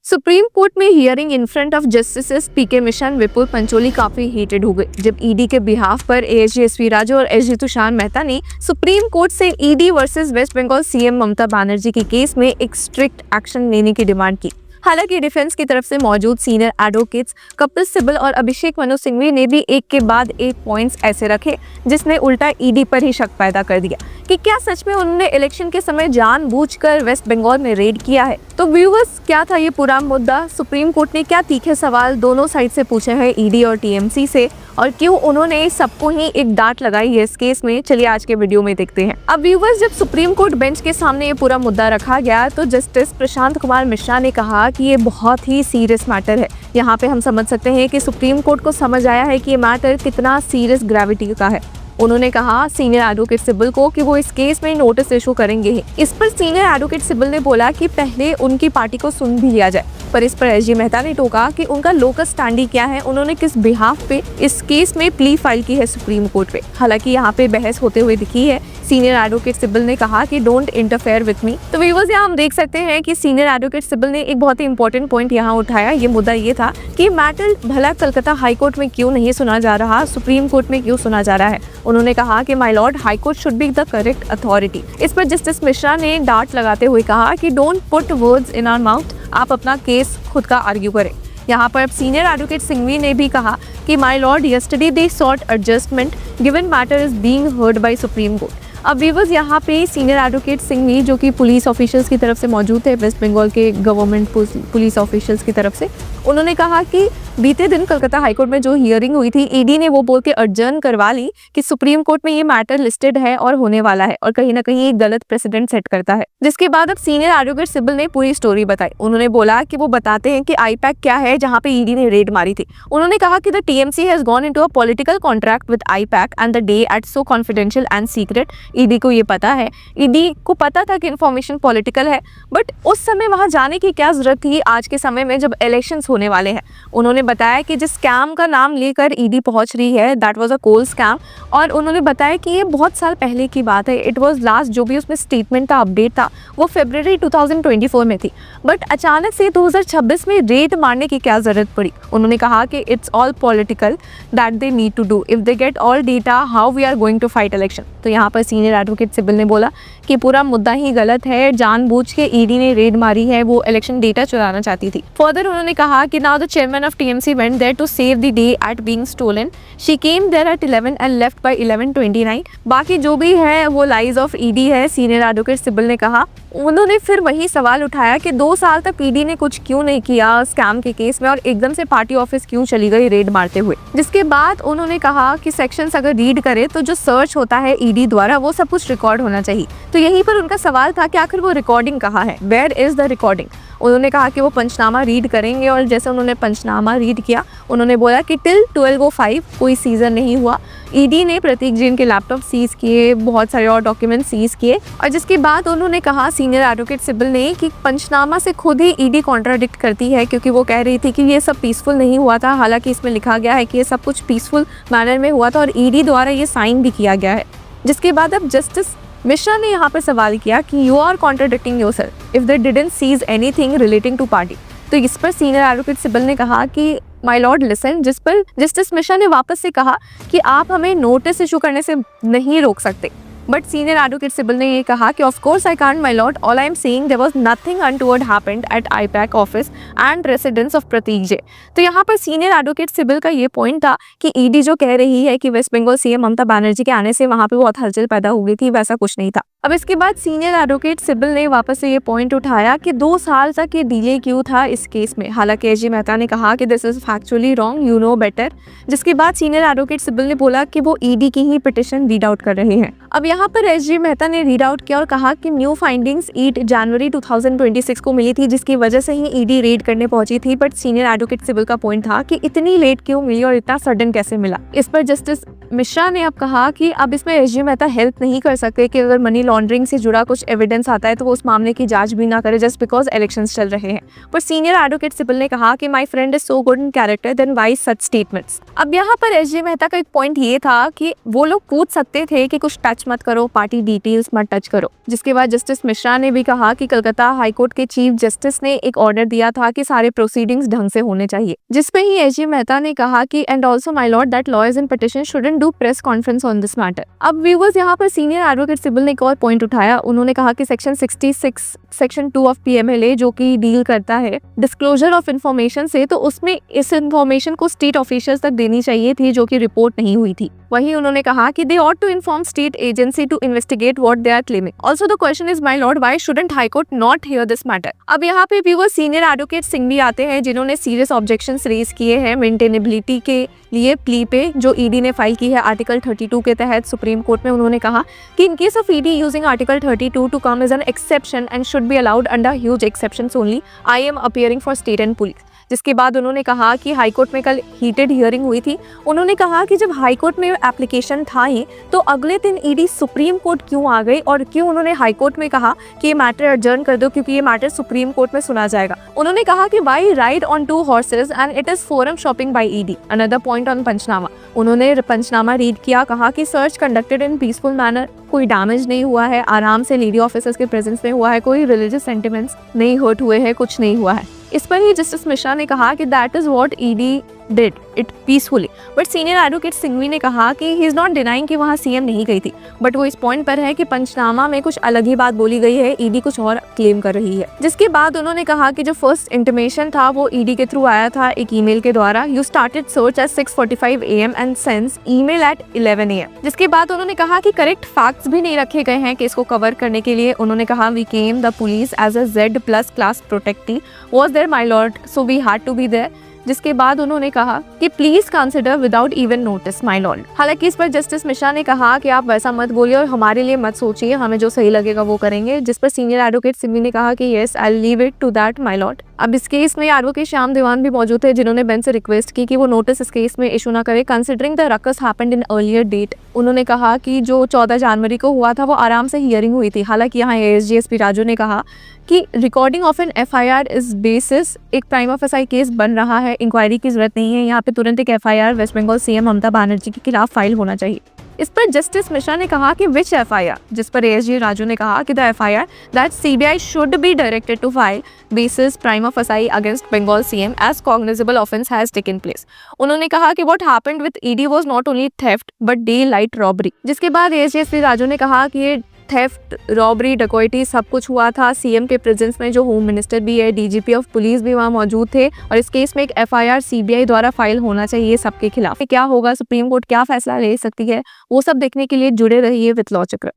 Supreme Court में hearing in front of justices P K Mishra और विपुल पंचोली काफी हीटेड हो गए जब ईडी के बिहाफ पर एएसजी एसवी राजू और एसजी तुषार मेहता ने सुप्रीम कोर्ट से E D versus West Bengal C M Mamata Banerjee के केस में एक स्ट्रिक्ट एक्शन लेने की डिमांड की। हालांकि डिफेंस की तरफ से मौजूद सीनियर एडवोकेट्स कपिल सिब्बल और अभिषेक मनु सिंघवी ने भी एक के बाद एक पॉइंट्स ऐसे रखे जिसने उल्टा ईडी पर ही शक पैदा कर दिया कि क्या सच में उन्होंने इलेक्शन के समय जानबूझकर वेस्ट बंगाल में रेड किया है। तो व्यूअर्स, क्या था ये पूरा मुद्दा? सुप्रीम कोर्ट ने क्या तीखे सवाल दोनों साइड से पूछे हैं ईडी और टीएमसी से, और क्यों उन्होंने सबको ही एक डांट लगाई है इस केस में, चलिए आज के वीडियो में देखते हैं। अब व्यूअर्स, जब सुप्रीम कोर्ट बेंच के सामने ये पूरा मुद्दा रखा गया तो जस्टिस प्रशांत कुमार मिश्रा ने कहा कि ये बहुत ही सीरियस मैटर है। यहाँ पे हम समझ सकते हैं कि सुप्रीम कोर्ट को समझ आया है कि ये मैटर कितना सीरियस ग्रेविटी का है। उन्होंने कहा सीनियर एडवोकेट सिब्बल को कि वो इस केस में नोटिस इशू करेंगे ही। इस पर सीनियर एडवोकेट सिब्बल ने बोला कि पहले उनकी पार्टी को सुन भी लिया जाए, पर इस पर एसजी मेहता ने टोका कि उनका लोकस स्टैंडी क्या है, उन्होंने किस बिहाफ पे इस केस में प्ली फाइल की है सुप्रीम कोर्ट पे। हालांकि यहाँ पे बहस होते हुए दिखी है। सीनियर एडवोकेट सिब्बल ने कहा कि डोंट इंटरफेयर विथ मी। तो व्यूअर्स, यहाँ हम देख सकते हैं कि सीनियर एडवोकेट सिब्बल ने एक बहुत ही इंपॉर्टेंट पॉइंट यहाँ उठाया। ये मुद्दा ये था कि मैटर भला कलकत्ता हाई कोर्ट में क्यों नहीं सुना जा रहा, सुप्रीम कोर्ट में क्यों सुना जा रहा है। उन्होंने कहा कि my Lord, high court should be the correct authority. इस पर जस्टिस मिश्रा ने डांट लगाते हुए कहा कि don't put words in our mouth, आप अपना केस खुद का आर्ग्यू करें। यहाँ पर अब सीनियर एडवोकेट सिंघवी ने भी कहा कि my lord, yesterday they sought adjustment given matter is being heard by Supreme Court. अब व्यूअर्स, यहाँ पे सीनियर एडवोकेट सिंघवी जो कि पुलिस ऑफिशियल्स की तरफ से मौजूद थे, वेस्ट बंगाल के गवर्नमेंट पुलिस ऑफिशियल्स की तरफ से, उन्होंने कहा कि बीते दिन कलकत्ता हाईकोर्ट में जो हियरिंग हुई थी, ईडी ने वो बोल के अर्जन करवा ली कि सुप्रीम कोर्ट में ये मैटर लिस्टेड है और होने वाला है, और कहीं ना कहीं एक गलत प्रेसिडेंट सेट करता है। जिसके बाद अब सीनियर एडवोकेट सिब्बल ने पूरी स्टोरी बताई। उन्होंने बोला कि वो बताते हैं कि आईपैक क्या है जहाँ पे ईडी ने रेड मारी थी। उन्होंने कहा कि the TMC has gone into a political contract with IUPAC and the day eight so confidential and secret. ED को ये पता है, ईडी को पता था कि इन्फॉर्मेशन पॉलिटिकल है, बट उस समय वहां जाने की क्या जरूरत थी आज के समय में जब इलेक्शंस होने वाले हैं। उन्होंने बताया कि जिस स्कैम का नाम लेकर ईडी पहुंच रही है, that was a coal scam, और उन्होंने बताया कि ये बहुत साल पहले की बात है। इट वाज लास्ट जो भी उसमें स्टेटमेंट था, अपडेट था, वो फरवरी 2024 में थी, बट अचानक से 2026 में रेड मारने की क्या जरूरत पड़ी। उन्होंने कहा कि it's all political that they need to do, if they get all data how we are going to fight election. तो यहाँ पर सीनियर एडवोकेट सिब्बल ने बोला कि पूरा मुद्दा ही गलत है, जानबूझ के ईडी ने रेड मारी है, वो इलेक्शन डेटा चुराना चाहती थी। फर्दर उन्होंने कहा कि now the chairman of TMC went there to save the day at being stolen, she came there at 11 and left by 11:29। बाकी जो भी है वो लाइज ऑफ ईडी है, सीनियर एडवोकेट सिब्बल ने कहा। उन्होंने फिर वही सवाल उठाया कि 2 साल तक ईडी ने कुछ क्यों नहीं किया स्कैम के केस में, और एकदम से पार्टी ऑफिस क्यों चली गई रेड मारते हुए। जिसके बाद उन्होंने कहा कि सेक्शंस अगर रीड करे तो जो सर्च होता है ईडी द्वारा वो सब कुछ रिकॉर्ड होना चाहिए। तो यहीं पर उनका सवाल था कि आखिर वो रिकॉर्डिंग कहाँ है, वेयर इज द रिकॉर्डिंग। उन्होंने कहा कि वो पंचनामा रीड करेंगे, और जैसे उन्होंने पंचनामा रीड किया, उन्होंने बोला कि टिल 12:05 कोई सीजर नहीं हुआ। ईडी ने प्रतीक जैन के लैपटॉप सीज किए, बहुत सारे और डॉक्यूमेंट सीज किए, और जिसके बाद उन्होंने कहा सीनियर एडवोकेट सिब्बल ने कि पंचनामा से खुद ही ईडी कॉन्ट्राडिक्ट करती है, क्योंकि वो कह रही थी कि ये सब पीसफुल नहीं हुआ था। हालांकि इसमें लिखा गया है कि ये सब कुछ पीसफुल मैनर में हुआ था और ईडी द्वारा ये साइन भी किया गया है। जिसके बाद अब जस्टिस मिश्रा ने यहाँ पर सवाल किया कि you are contradicting yourself if they didn't seize anything relating to party. तो इस पर सीनियर एडवोकेट सिब्बल ने कहा कि माय लॉर्ड लिसन, जिस पर जस्टिस मिश्रा ने वापस से कहा कि आप हमें नोटिस इशू करने से नहीं रोक सकते। बट सीनियर एडवोकेट सिब्बल ने ये कहा कि of course I can't my lord, all I am saying there was nothing untoward happened at I-PAC office and residence of Prateek जे। तो यहाँ पर सीनियर एडवोकेट सिब्बल का ये पॉइंट था कि ईडी जो कह रही है कि वेस्ट बंगाल सीएम ममता बनर्जी के आने से वहाँ पे बहुत हलचल पैदा हो गई थी, वैसा कुछ नहीं था। अब इसके बाद सीनियर एडवोकेट सिब्बल ने वापस से ये पॉइंट उठाया कि 2 साल तक ये डिले क्यों था इस केस में। हालांकि एसजी मेहता ने कहा कि this is factually wrong, you know better. जिसके बाद सीनियर एडवोकेट सिब्बल ने बोला कि वो ईडी की ही पिटिशन रीड आउट कर रहे हैं। अब यहाँ पर एसजी मेहता ने रीड आउट किया और कहा कि न्यू फाइंडिंग्स 8 जनवरी 2026 को मिली थी, जिसकी वजह से ही ईडी रेड करने पहुंची थी। बट सीनियर एडवोकेट सिब्बल का पॉइंट था कि इतनी लेट क्यों मिली और इतना सडन कैसे मिला। इस पर जस्टिस मिश्रा ने अब कहा कि अब इसमें एसजी मेहता हेल्प नहीं कर सकते कि अगर मनी लॉन्ड्रिंग से जुड़ा कुछ एविडेंस आता है तो वो उस मामले की जांच भी ना करे जस्ट बिकॉज इलेक्शंस चल रहे हैं। पर सीनियर एडवोकेट सिब्बल ने कहा कि my friend is so good in character then why such statements. अब यहाँ पर एसजी मेहता का एक पॉइंट ये था कि वो लोग पूछ सकते थे कि कुछ टच मत करो, पार्टी डिटेल्स मत टच करो। जिसके बाद जस्टिस मिश्रा ने भी कहा कि कलकत्ता हाईकोर्ट के चीफ जस्टिस ने एक ऑर्डर दिया था कि सारे प्रोसीडिंग्स ढंग से होने चाहिए, जिसपे ही एसजे मेहता ने कहा कि and also my Lord that lawyers in petition shouldn't do press conference on this matter. अब व्यूअर्स यहाँ पर सीनियर एडवोकेट सिब्बल ने एक और पॉइंट उठाया। उन्होंने कहा कि सेक्शन 66 सेक्शन 2 ऑफ पीएमएलए जो कि डील करता है डिस्क्लोजर ऑफ इन्फॉर्मेशन से, तो उसमें इस इन्फॉर्मेशन को स्टेट ऑफिशियल्स तक देनी चाहिए थी जो कि रिपोर्ट नहीं हुई थी। वहीं उन्होंने कहा कि they ought to inform state agency to investigate what they are claiming. Also the question is my lord why shouldn't High Court not hear this matter. अब यहाँ पे भी वो सीनियर एडवोकेट सिंह भी आते हैं जिन्होंने सीरियस ऑब्जेक्शंस रेज किए हैं मेंटेनेबिलिटी के लिए प्ली पे जो ईडी ने फाइल की है आर्टिकल 32 के तहत सुप्रीम कोर्ट में। उन्होंने कहा कि in case of ED using article 32 to come as an exception and should be allowed under huge exceptions only, I am appearing for state and police. जिसके बाद उन्होंने कहा कि हाईकोर्ट में कल हीटेड हियरिंग हुई थी। उन्होंने कहा कि जब हाईकोर्ट में एप्लीकेशन था ही तो अगले दिन ईडी सुप्रीम कोर्ट क्यों आ गई और क्यों उन्होंने हाईकोर्ट में कहा कि ये मैटर एडजर्न कर दो क्योंकि ये मैटर सुप्रीम कोर्ट में सुना जाएगा। उन्होंने कहा कि by ride on 2 horses and it is forum shopping by E D. Another point on panchnama, उन्होंने पंचनामा रीड किया, कहा कि search conducted in peaceful manner, कोई डैमेज नहीं हुआ है, आराम से लेडी ऑफिसर्स के प्रेजेंस में हुआ है, कोई रिलीजियस सेंटिमेंट्स नहीं हर्ट हुए हैं, कुछ नहीं हुआ है। इस पर ही जस्टिस मिश्रा ने कहा कि that is what ED did it peacefully. But senior advocate Singhvi ने कहा कि ही इज नॉट डिनाइंग कि वहाँ सीएम नहीं गई थी, बट वो इस पॉइंट पर है कि पंचनामा में कुछ अलग ही बात बोली गई है, ईडी कुछ और क्लेम कर रही है। जिसके बाद उन्होंने कहा कि जो फर्स्ट इंटीमेशन था वो ईडी के थ्रू आया था एक ईमेल के द्वारा। You started search eight 6:45 AM and sense email eight 11 AM। जिसके बाद उन्होंने कहा कि करेक्ट फैक्ट्स भी नहीं रखे गए हैं केस को कवर करने के लिए। उन्होंने कहा we came the police as a Z+ class protectee was there my lord so we had to be there. जिसके बाद उन्होंने कहा कि please consider without even notice my lord. हालांकि इस पर जस्टिस मिश्रा ने कहा कि आप वैसा मत बोलिए और हमारे लिए मत सोचिए, हमें जो सही लगेगा वो करेंगे। जिस पर सीनियर एडवोकेट सिंघवी ने कहा कि yes I leave it to that my lord. अब इस केस में एडवोकेट श्याम दीवान भी मौजूद थे जिन्होंने बेंच से रिक्वेस्ट की कि वो नोटिस इस केस में इशू ना करे considering the ruckus happened in earlier date. उन्होंने कहा कि जो 14 जनवरी को हुआ था वो आराम से हियरिंग हुई थी। हालांकि यहाँ एएसजी राजू ने कहा कि recording of an FIR is basis एक प्राइमा फेसाई केस बन रहा है, इंक्वायरी की जरूरत नहीं है, यहाँ पे तुरंत एक FIR waste Bengal C M Mamata Banerjee के खिलाफ फाइल होना चाहिए। इस पर जस्टिस मिश्रा ने कहा कि विच FIR, जिस पर एएसजी राजू ने कहा कि the FIR that CBI should be directed to file basis prima facie against Bengal CM as cognizable offence has taken place. उन्होंने कहा कि what happened with ED was not only theft but daylight robbery. जिसके बाद ASG Raju ने कहा कि ये theft, robbery, डकैती सब कुछ हुआ था सीएम के प्रेजेंस में, जो होम मिनिस्टर भी है, डीजीपी ऑफ पुलिस भी वहाँ मौजूद थे और इस केस में एक FIR CBI द्वारा फाइल होना चाहिए सबके खिलाफ। क्या होगा, सुप्रीम कोर्ट क्या फैसला ले सकती है, वो सब देखने के लिए जुड़े रहिए विद लॉ चक्र।